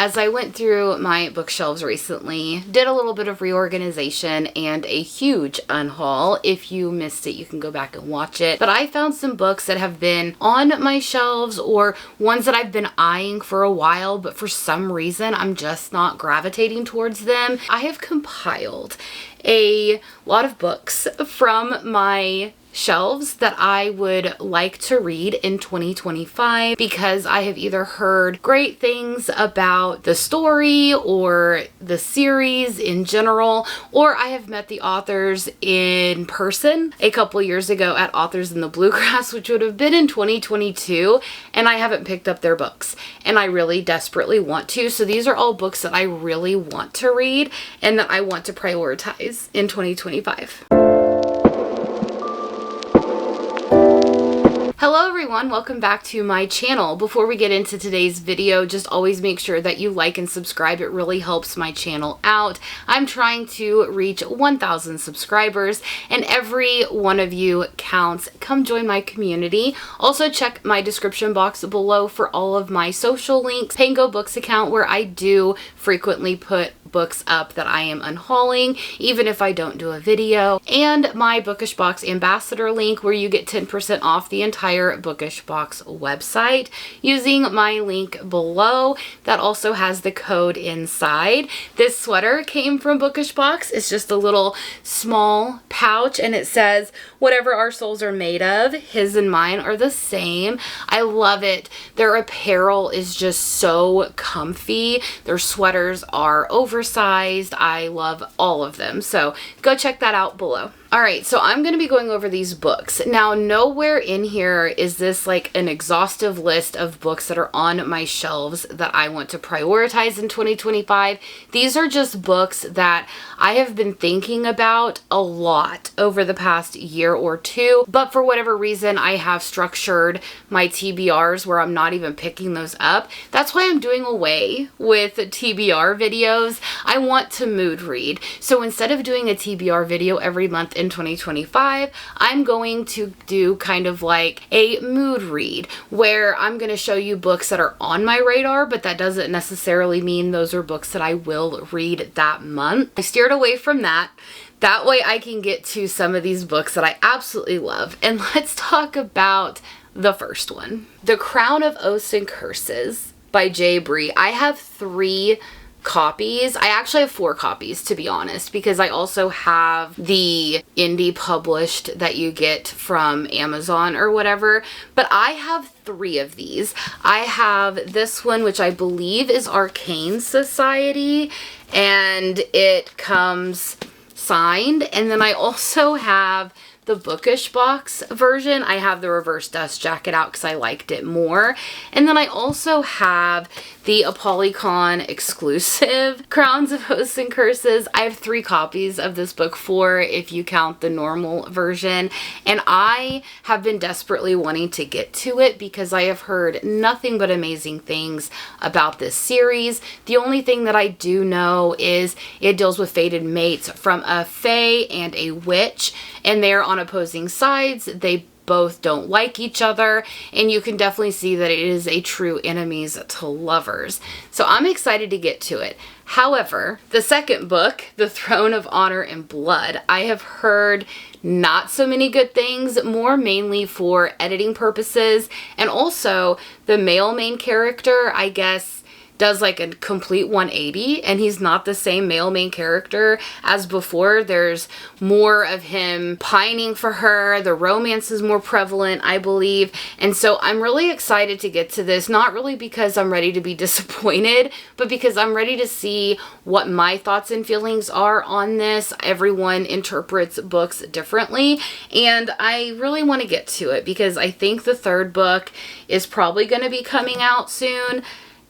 As I went through my bookshelves recently, did a little bit of reorganization and a huge unhaul. If you missed it, you can go back and watch it. But I found some books that have been on my shelves or ones that I've been eyeing for a while, but for some reason I'm just not gravitating towards them. I have compiled a lot of books from my shelves that I would like to read in 2025 because I have either heard great things about the story or the series in general, or I have met the authors in person a couple years ago at Authors in the Bluegrass, which would have been in 2022, and I haven't picked up their books, and I really desperately want to. So these are all books that I really want to read and that I want to prioritize in 2025. Hello everyone, welcome back to my channel. Before we get into today's video, just always make sure that you like and subscribe. It really helps my channel out. I'm trying to reach 1,000 subscribers and every one of you counts. Come join my community. Also check my description box below for all of my social links. Pango Books account where I do frequently put books up that I am unhauling, even if I don't do a video, and my Bookish Box ambassador link where you get 10% off the entire Bookish Box website using my link below that also has the code inside. This sweater came from Bookish Box. It's just a little small pouch and it says, "Whatever our souls are made of, his and mine are the same." I love it. Their apparel is just so comfy. Their sweaters are oversized. I love all of them. So go check that out below. All right, so I'm going to be going over these books. Now, nowhere in here is this like an exhaustive list of books that are on my shelves that I want to prioritize in 2025. These are just books that I have been thinking about a lot over the past year or two, but for whatever reason, I have structured my TBRs where I'm not even picking those up. That's why I'm doing away with TBR videos. I want to mood read. So instead of doing a TBR video every month in 2025, I'm going to do kind of like a mood read where I'm going to show you books that are on my radar, but that doesn't necessarily mean those are books that I will read that month. I steered away from that. That way I can get to some of these books that I absolutely love. And let's talk about the first one. The Crown of Oaths and Curses by J. Bree. I have 3 copies. I actually have 4 copies, to be honest, because I also have the indie published that you get from Amazon or whatever, but I have 3 of these. I have this one, which I believe is Arcane Society, and it comes signed, and then I also have the Bookish Box version. I have the reverse dust jacket out because I liked it more. And then I also have the Apolycon exclusive Crowns of Oaths and Curses. I have 3 copies of this book, 4 if you count the normal version. And I have been desperately wanting to get to it because I have heard nothing but amazing things about this series. The only thing that I do know is it deals with fated mates from a fae and a witch, and they're on opposing sides. They both don't like each other, and you can definitely see that it is a true enemies to lovers. So I'm excited to get to it. However, the second book, The Throne of Honor and Blood, I have heard not so many good things, more mainly for editing purposes, and also the male main character, I guess, does like a complete 180, and he's not the same male main character as before. There's more of him pining for her. The romance is more prevalent, I believe. And so I'm really excited to get to this, not really because I'm ready to be disappointed, but because I'm ready to see what my thoughts and feelings are on this. Everyone interprets books differently, and I really want to get to it because I think the 3rd book is probably going to be coming out soon,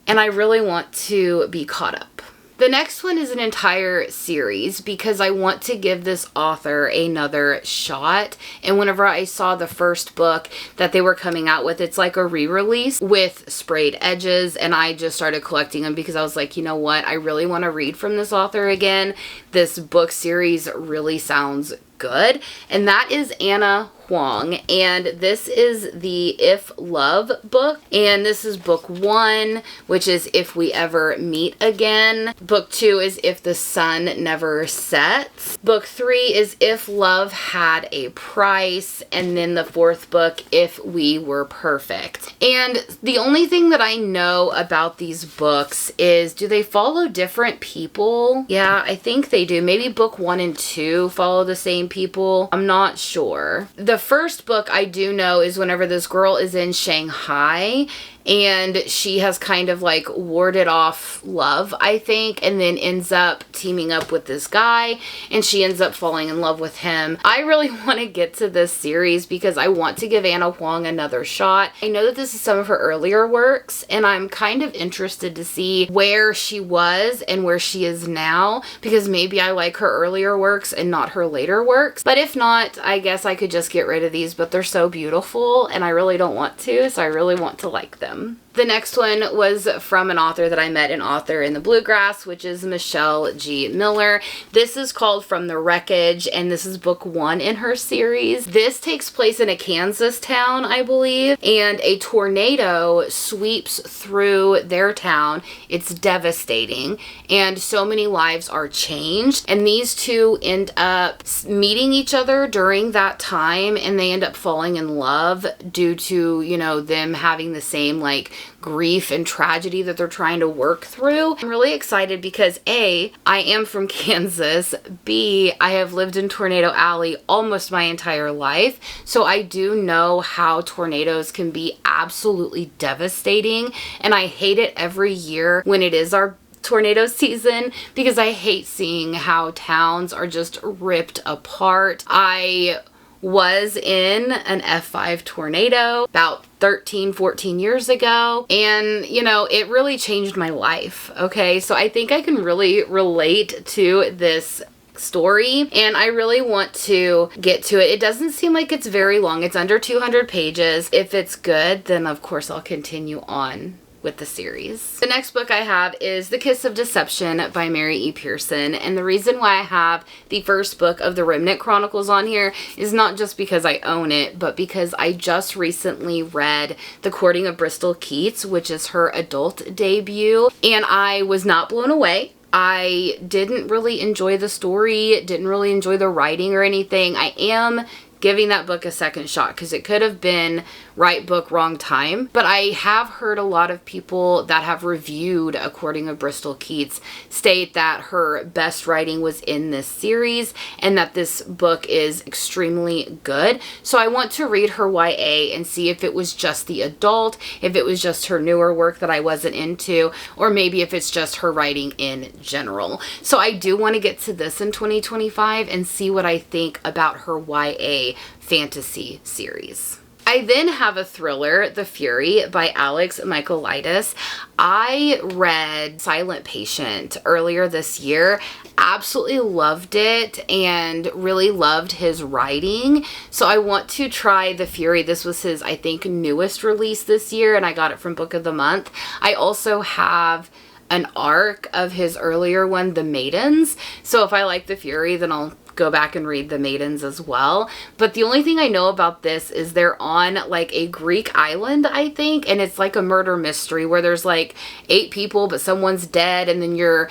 and I really want to be caught up. The next one is an entire series because I want to give this author another shot. And whenever I saw the first book that they were coming out with, it's like a re-release with sprayed edges, and I just started collecting them because I was like, you know what? I really want to read from this author again. This book series really sounds good. And that is Anna Huang, and this is the If Love book, and this is book 1, which is If We Ever Meet Again. Book 2 is If the Sun Never Sets. Book 3 is If Love Had a Price, and then the 4th book, If We Were Perfect. And the only thing that I know about these books is, do they follow different people? Yeah, I think they do. Maybe book 1 and 2 follow the same people. I'm not sure. The first book I do know is whenever this girl is in Shanghai and she has kind of like warded off love, I think, and then ends up teaming up with this guy and she ends up falling in love with him. I really want to get to this series because I want to give Anna Huang another shot. I know that this is some of her earlier works and I'm kind of interested to see where she was and where she is now, because maybe I like her earlier works and not her later works. But if not, I guess I could just get rid of these, but they're so beautiful and I really don't want to, so I really want to like them. The next one was from an author that I met in Author in the Bluegrass, which is Michelle G. Miller. This is called From the Wreckage, and this is book 1 in her series. This takes place in a Kansas town, I believe, and a tornado sweeps through their town. It's devastating, and so many lives are changed, and these two end up meeting each other during that time, and they end up falling in love due to, you know, them having the same like grief and tragedy that they're trying to work through. I'm really excited because A, I am from Kansas, B, I have lived in Tornado Alley almost my entire life, so I do know how tornadoes can be absolutely devastating, and I hate it every year when it is our tornado season because I hate seeing how towns are just ripped apart. I was in an F5 tornado about 13-14 years ago, and you know, it really changed my life. Okay, so I think I can really relate to this story and I really want to get to it. It doesn't seem like it's very long. It's under 200 pages. If it's good, then of course I'll continue on with the series. The next book I have is The Kiss of Deception by Mary E. Pearson, and the reason why I have the first book of the Remnant Chronicles on here is not just because I own it, but because I just recently read The Courting of Bristol Keats, which is her adult debut, and I was not blown away. I didn't really enjoy the story, didn't really enjoy the writing or anything. I am giving that book a second shot because it could have been right book, wrong time. But I have heard a lot of people that have reviewed A Courting of Bristol Keats state that her best writing was in this series and that this book is extremely good. So I want to read her YA and see if it was just the adult, if it was just her newer work that I wasn't into, or maybe if it's just her writing in general. So I do want to get to this in 2025 and see what I think about her YA fantasy series. I then have a thriller, The Fury by Alex Michaelides. I read Silent Patient earlier this year, absolutely loved it and really loved his writing. So I want to try The Fury. This was his, I think, newest release this year, and I got it from Book of the Month. I also have an arc of his earlier one, The Maidens. So if I like The Fury, then I'll go back and read The Maidens as well. But the only thing I know about this is they're on like a Greek island, I think, and it's like a murder mystery where there's like 8 people but someone's dead, and then you're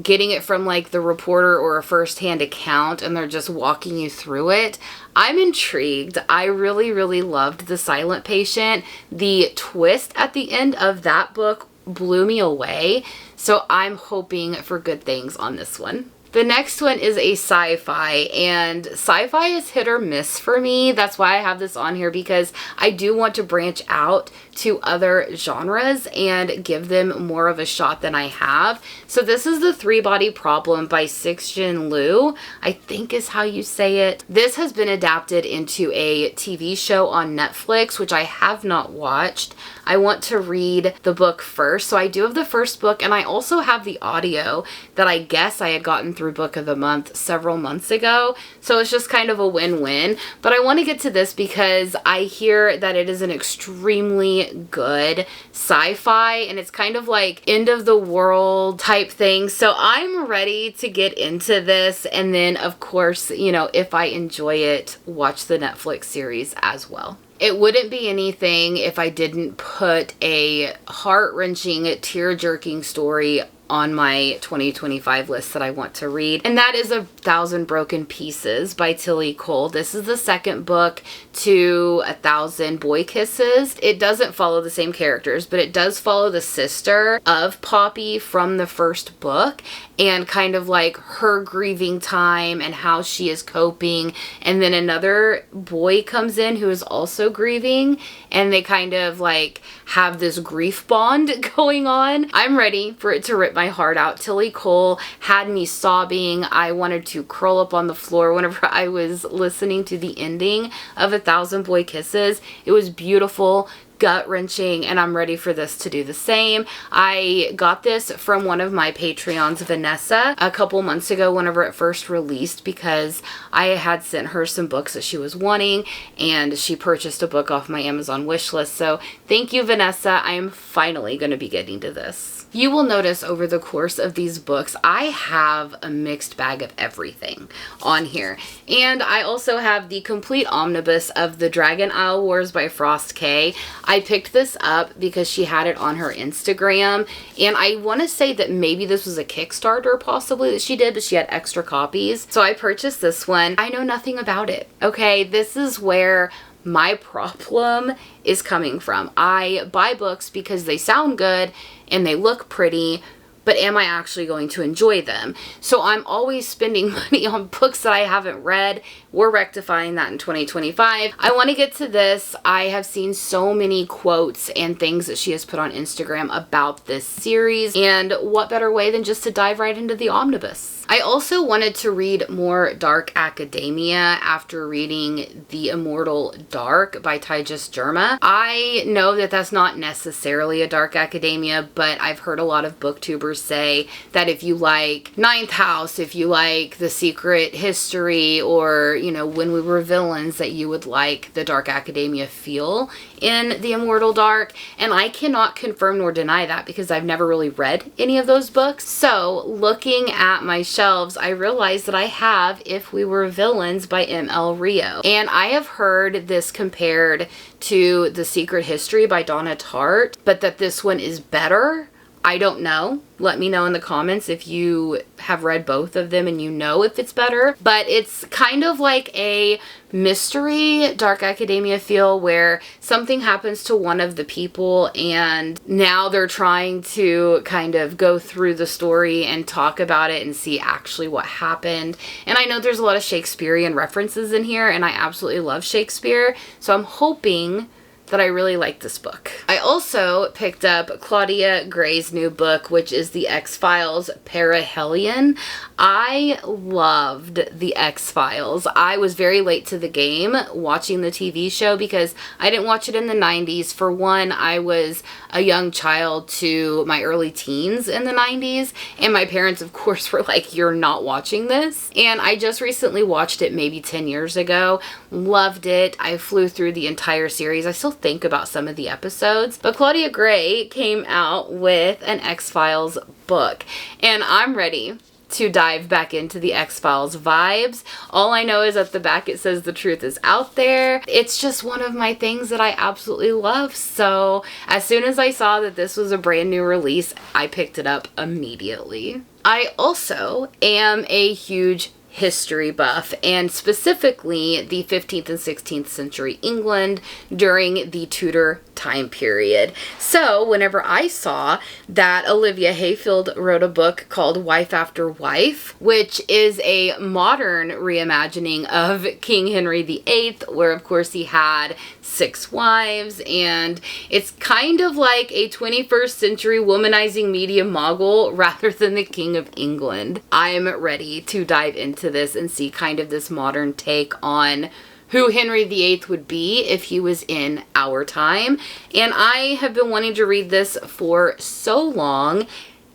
getting it from like the reporter or a first-hand account and they're just walking you through it. I'm intrigued. I really, really loved The Silent Patient. The twist at the end of that book blew me away, so I'm hoping for good things on this one. The next one is a sci-fi, and sci-fi is hit or miss for me. That's why I have this on here, because I do want to branch out to other genres and give them more of a shot than I have. So this is The Three-Body Problem by Sixjin Liu, I think is how you say it. This has been adapted into a TV show on Netflix, which I have not watched. I want to read the book first. So I do have the first book, and I also have the audio that I guess I had gotten through book of the month several months ago, so it's just kind of a win-win. But I want to get to this because I hear that it is an extremely good sci-fi, and it's kind of like end of the world type thing. So I'm ready to get into this, and then of course, you know, if I enjoy it, watch the Netflix series as well. It wouldn't be anything if I didn't put a heart-wrenching, tear-jerking story on my 2025 list that I want to read, and that is 1,000 Broken Pieces by Tilly Cole. This is the second book to 1,000 Boy Kisses. It doesn't follow the same characters, but it does follow the sister of Poppy from the first book, and kind of like her grieving time and how she is coping. And then another boy comes in who is also grieving, and they kind of like have this grief bond going on. I'm ready for it to rip my heart out. Tilly Cole had me sobbing. I wanted to curl up on the floor whenever I was listening to the ending of 1,000 Boy Kisses. It was beautiful, gut-wrenching, and I'm ready for this to do the same. I got this from one of my Patreons, Vanessa, a couple months ago whenever it first released, because I had sent her some books that she was wanting, and she purchased a book off my Amazon wish list. So thank you, Vanessa. I am finally going to be getting to this. You will notice over the course of these books, I have a mixed bag of everything on here. And I also have the complete omnibus of The Dragon Isle Wars by Frost K. I picked this up because she had it on her Instagram, and I want to say that maybe this was a Kickstarter possibly that she did, but she had extra copies. So I purchased this one. I know nothing about it, okay? This is where my problem is coming from. I buy books because they sound good and they look pretty, but am I actually going to enjoy them? So I'm always spending money on books that I haven't read. We're rectifying that in 2025. I want to get to this. I have seen so many quotes and things that she has put on Instagram about this series, and what better way than just to dive right into the omnibus. I also wanted to read more dark academia after reading The Immortal Dark by Tyjas Germa. I know that that's not necessarily a dark academia, but I've heard a lot of booktubers say that if you like Ninth House, if you like The Secret History, or, you know, When We Were Villains, that you would like the dark academia feel in The Immortal Dark. And I cannot confirm nor deny that because I've never really read any of those books. So looking at my shelves, I realized that I have If We Were Villains by M.L. Rio. And I have heard this compared to The Secret History by Donna Tartt, but that this one is better. I don't know. Let me know in the comments if you have read both of them and you know if it's better. But it's kind of like a mystery dark academia feel where something happens to one of the people and now they're trying to kind of go through the story and talk about it and see actually what happened. And I know there's a lot of Shakespearean references in here, and I absolutely love Shakespeare, so I'm hoping that I really like this book. I also picked up Claudia Gray's new book, which is The X-Files Perihelion. I loved The X-Files. I was very late to the game watching the TV show because I didn't watch it in the 90s. For one, I was a young child to my early teens in the 90s, and my parents, of course, were like, "You're not watching this." And I just recently watched it maybe 10 years ago. Loved it. I flew through the entire series. I still think about some of the episodes, but Claudia Gray came out with an X-Files book, and I'm ready to dive back into the X-Files vibes. All I know is at the back it says the truth is out there. It's just one of my things that I absolutely love. So as soon as I saw that this was a brand new release, I picked it up immediately. I also am a huge history buff, and specifically the 15th and 16th century England during the Tudor time period. So whenever I saw that Olivia Hayfield wrote a book called Wife After Wife, which is a modern reimagining of King Henry VIII, where of course he had 6 wives, and it's kind of like a 21st century womanizing media mogul rather than the King of England. I'm ready to dive into this and see kind of this modern take on who Henry VIII would be if he was in our time. And I have been wanting to read this for so long.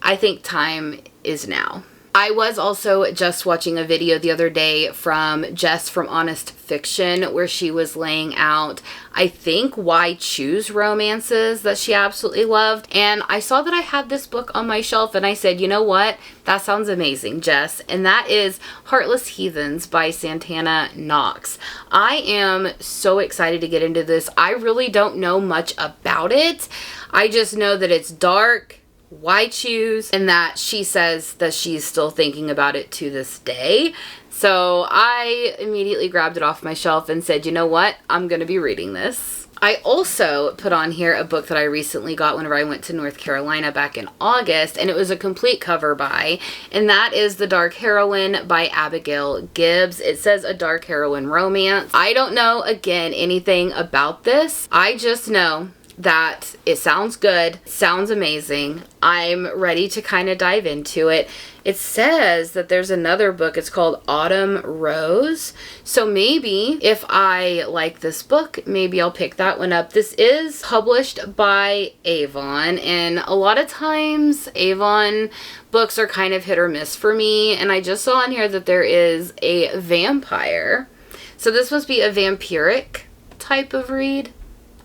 I think time is now. I was also just watching a video the other day from Jess from Honest Fiction where she was laying out, I think, why choose romances that she absolutely loved. And I saw that I had this book on my shelf and I said, you know what? That sounds amazing, Jess. And that is Heartless Heathens by Santana Knox. I am so excited to get into this. I really don't know much about it. I just know that it's dark. Why choose? And that she says that she's still thinking about it to this day. So I immediately grabbed it off my shelf and said, you know what? I'm going to be reading this. I also put on here a book that I recently got whenever I went to North Carolina back in August, and it was a complete cover buy, and that is The Dark Heroine by Abigail Gibbs. It says a dark heroine romance. I don't know, again, anything about this. I just know that it sounds good, sounds amazing. I'm ready to kind of dive into it. It says that there's another book. It's called Autumn Rose. So maybe if I like this book, maybe I'll pick that one up. This is published by Avon, and a lot of times Avon books are kind of hit or miss for me. And I just saw on here that there is a vampire. So this must be a vampiric type of read.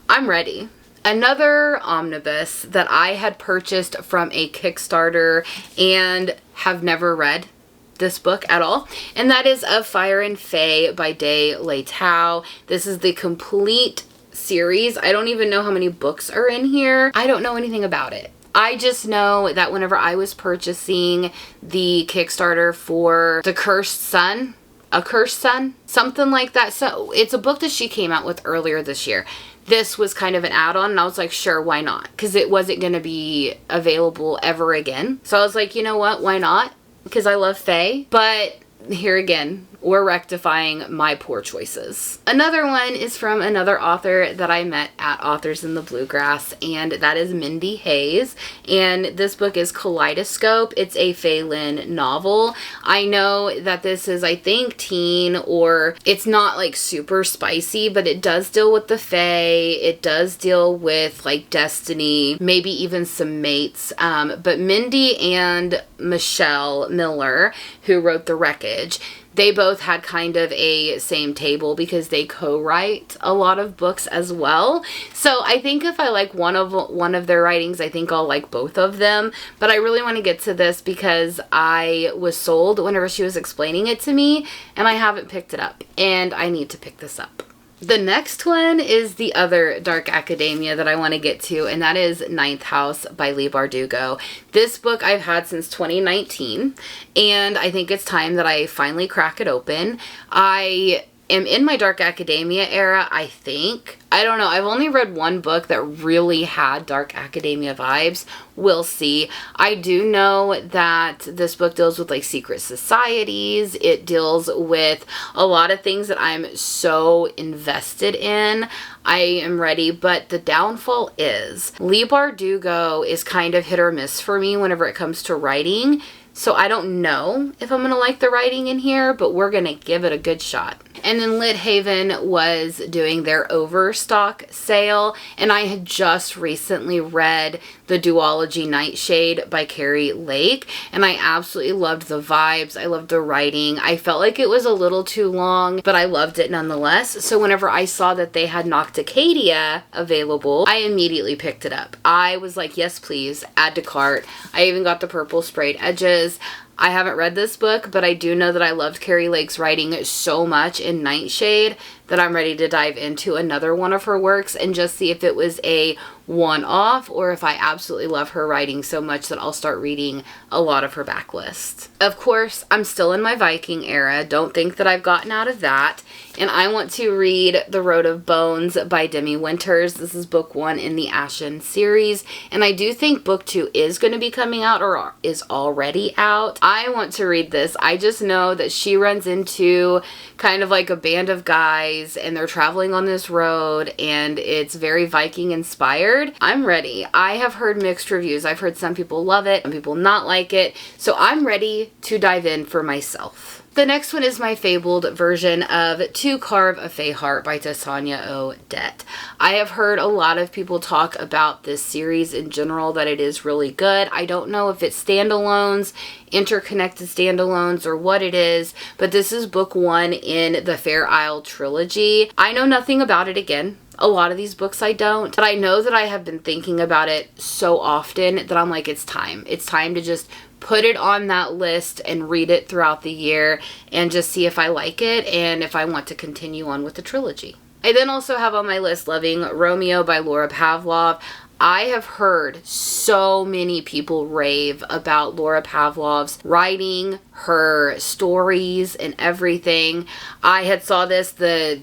I'm ready. Another omnibus that I had purchased from a Kickstarter and have never read this book at all, and that is Of Fire and Fae by Day Leitao. This is the complete series. I don't even know how many books are in here. I don't know anything about it. I just know that whenever I was purchasing the Kickstarter for The Cursed Sun, A Cursed Sun, something like that. So it's a book that she came out with earlier this year. This was kind of an add-on, and I was like, sure, why not? Because it wasn't going to be available ever again. So I was like, you know what? Why not? Because I love Faye. But here again, we're rectifying my poor choices. Another one is from another author that I met at Authors in the Bluegrass, and that is Mindy Hayes. And this book is Kaleidoscope. It's a Faye Lynn novel. I know that this is, I think, teen, or it's not like super spicy, but it does deal with the Fae. It does deal with like destiny, maybe even some mates. But Mindy and Michelle Miller, who wrote The Wreckage, they both had kind of a same table because they co-write a lot of books as well. So I think if I like one of their writings, I think I'll like both of them. But I really want to get to this because I was sold whenever she was explaining it to me, and I haven't picked it up, and I need to pick this up. The next one is the other dark academia that I want to get to, and that is Ninth House by Leigh Bardugo. This book I've had since 2019, and I think it's time that I finally crack it open. I am in my dark academia era, I think. I don't know. I've only read one book that really had dark academia vibes. We'll see. I do know that this book deals with like secret societies. It deals with a lot of things that I'm so invested in. I am ready, but the downfall is Leigh Bardugo is kind of hit or miss for me whenever it comes to writing. So I don't know if I'm going to like the writing in here, but we're going to give it a good shot. And then Lit Haven was doing their Overstock sale, and I had just recently read the duology Nightshade by Carrie Lake, and I absolutely loved the vibes. I loved the writing. I felt like it was a little too long, but I loved it nonetheless. So whenever I saw that they had Nocticadia available, I immediately picked it up. I was like, yes, please, add to cart. I even got the purple sprayed edges. I haven't read this book, but I do know that I loved Carrie Lake's writing so much in Nightshade that I'm ready to dive into another one of her works and just see if it was a one-off or if I absolutely love her writing so much that I'll start reading a lot of her backlist. Of course, I'm still in my Viking era. Don't think that I've gotten out of that. And I want to read The Road of Bones by Demi Winters. This is book 1 in the Ashen series. And I do think book 2 is going to be coming out or is already out. I want to read this. I just know that she runs into kind of like a band of guys and they're traveling on this road and it's very Viking inspired. forward. I'm ready. I have heard mixed reviews. I've heard some people love it, some people not like it. So I'm ready to dive in for myself. The next one is my fabled version of To Carve a Fey Heart by Tanya Odette. I have heard a lot of people talk about this series in general, that it is really good. I don't know if it's standalones, interconnected standalones, or what it is, but this is book 1 in the Fair Isle trilogy. I know nothing about it again. A lot of these books I don't, but I know that I have been thinking about it so often that I'm like, it's time. It's time to just put it on that list and read it throughout the year and just see if I like it and if I want to continue on with the trilogy. I then also have on my list Loving Romeo by Laura Pavlov. I have heard so many people rave about Laura Pavlov's writing, her stories, and everything. I had saw this, the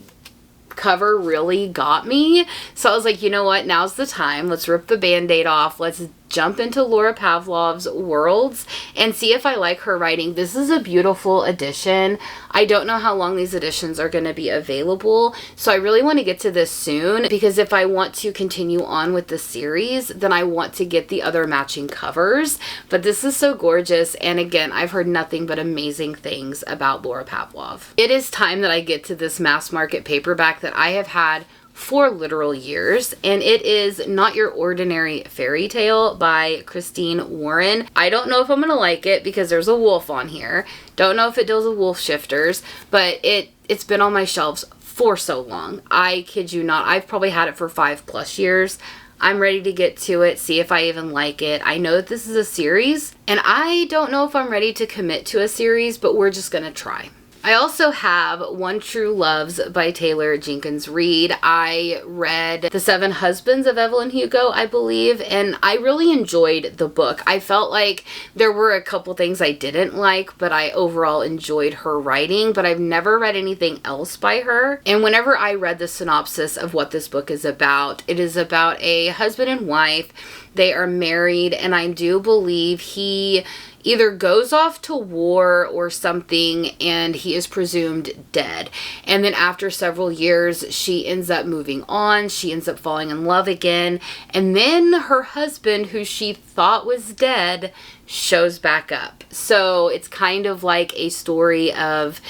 cover really got me, so I was like, you know what, now's the time. Let's rip the band-aid off. Let's jump into Laura Pavlov's worlds and see if I like her writing. This is a beautiful edition. I don't know how long these editions are going to be available, so I really want to get to this soon, because if I want to continue on with the series, then I want to get the other matching covers. But this is so gorgeous, and again, I've heard nothing but amazing things about Laura Pavlov. It is time that I get to this mass market paperback that I have had for literal years, and it is Not Your Ordinary Fairy Tale by Christine Warren. I don't know if I'm gonna like it because there's a wolf on here. Don't know if it deals with wolf shifters, but it's been on my shelves for so long. I kid you not, I've probably had it for 5+ years. I'm ready to get to it, see if I even like it. I know that this is a series, and I don't know if I'm ready to commit to a series, but we're just gonna try. I also have One True Loves by Taylor Jenkins Reid. I read The Seven Husbands of Evelyn Hugo, I believe, and I really enjoyed the book. I felt like there were a couple things I didn't like, but I overall enjoyed her writing, but I've never read anything else by her. And whenever I read the synopsis of what this book is about, it is about a husband and wife. They are married, and I do believe he either goes off to war or something, and he is presumed dead. And then after several years, she ends up moving on. She ends up falling in love again. And then her husband, who she thought was dead, shows back up. So it's kind of like a story of,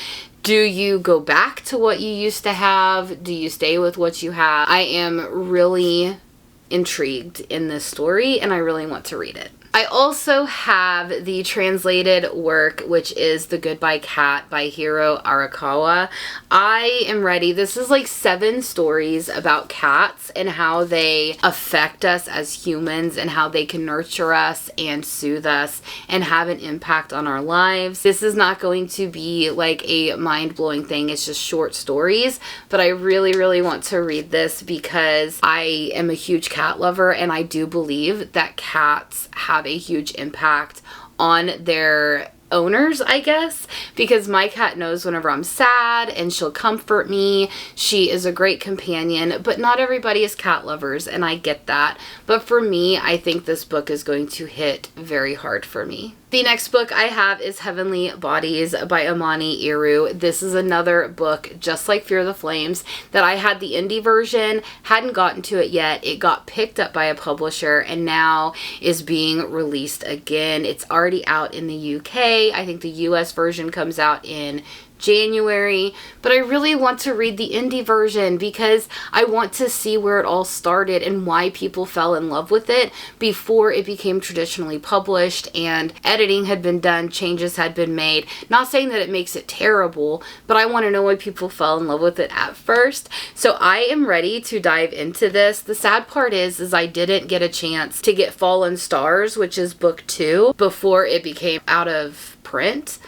do you go back to what you used to have? Do you stay with what you have? I am really intrigued in this story, and I really want to read it. I also have the translated work, which is The Goodbye Cat by Hiro Arakawa. I am ready. This is like 7 stories about cats and how they affect us as humans and how they can nurture us and soothe us and have an impact on our lives. This is not going to be like a mind-blowing thing. It's just short stories, but I really, really want to read this because I am a huge cat lover, and I do believe that cats have a huge impact on their owners, I guess, because my cat knows whenever I'm sad and she'll comfort me. She is a great companion, but not everybody is cat lovers, and I get that. But for me, I think this book is going to hit very hard for me. The next book I have is Heavenly Bodies by Amani Iru. This is another book, just like Fear the Flames, that I had the indie version, hadn't gotten to it yet. It got picked up by a publisher and now is being released again. It's already out in the UK. I think the US version comes out in January, but I really want to read the indie version because I want to see where it all started and why people fell in love with it before it became traditionally published and editing had been done, changes had been made. Not saying that it makes it terrible, but I want to know why people fell in love with it at first. So I am ready to dive into this. The sad part is I didn't get a chance to get Fallen Stars, which is book 2, before it became out of print,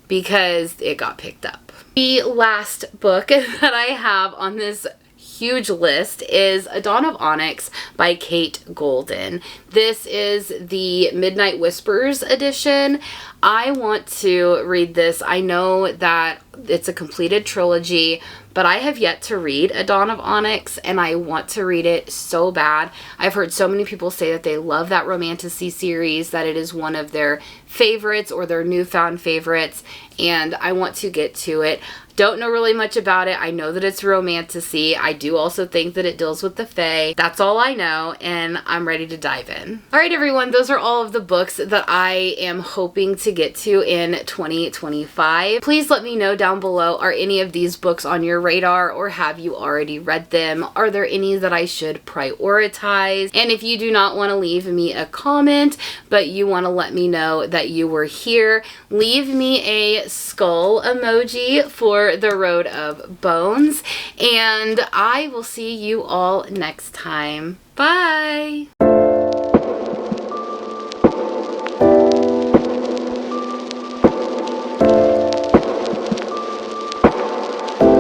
because it got picked up. The last book that I have on this huge list is A Dawn of Onyx by Kate Golden. This is the Midnight Whispers edition. I want to read this. I know that It's a completed trilogy, but I have yet to read A Dawn of Onyx, and I want to read it so bad. I've heard so many people say that they love that romantasy series, that it is one of their favorites or their newfound favorites, and I want to get to it. Don't know really much about it. I know that it's romantasy. I do also think that it deals with the fae. That's all I know, and I'm ready to dive in. All right, everyone, those are all of the books that I am hoping to get to in 2025. Please let me know down below, are any of these books on your radar, or have you already read them? Are there any that I should prioritize? And if you do not want to leave me a comment, but you want to let me know that you were here, leave me a skull emoji for the Road of Bones, and I will see you all next time. Bye!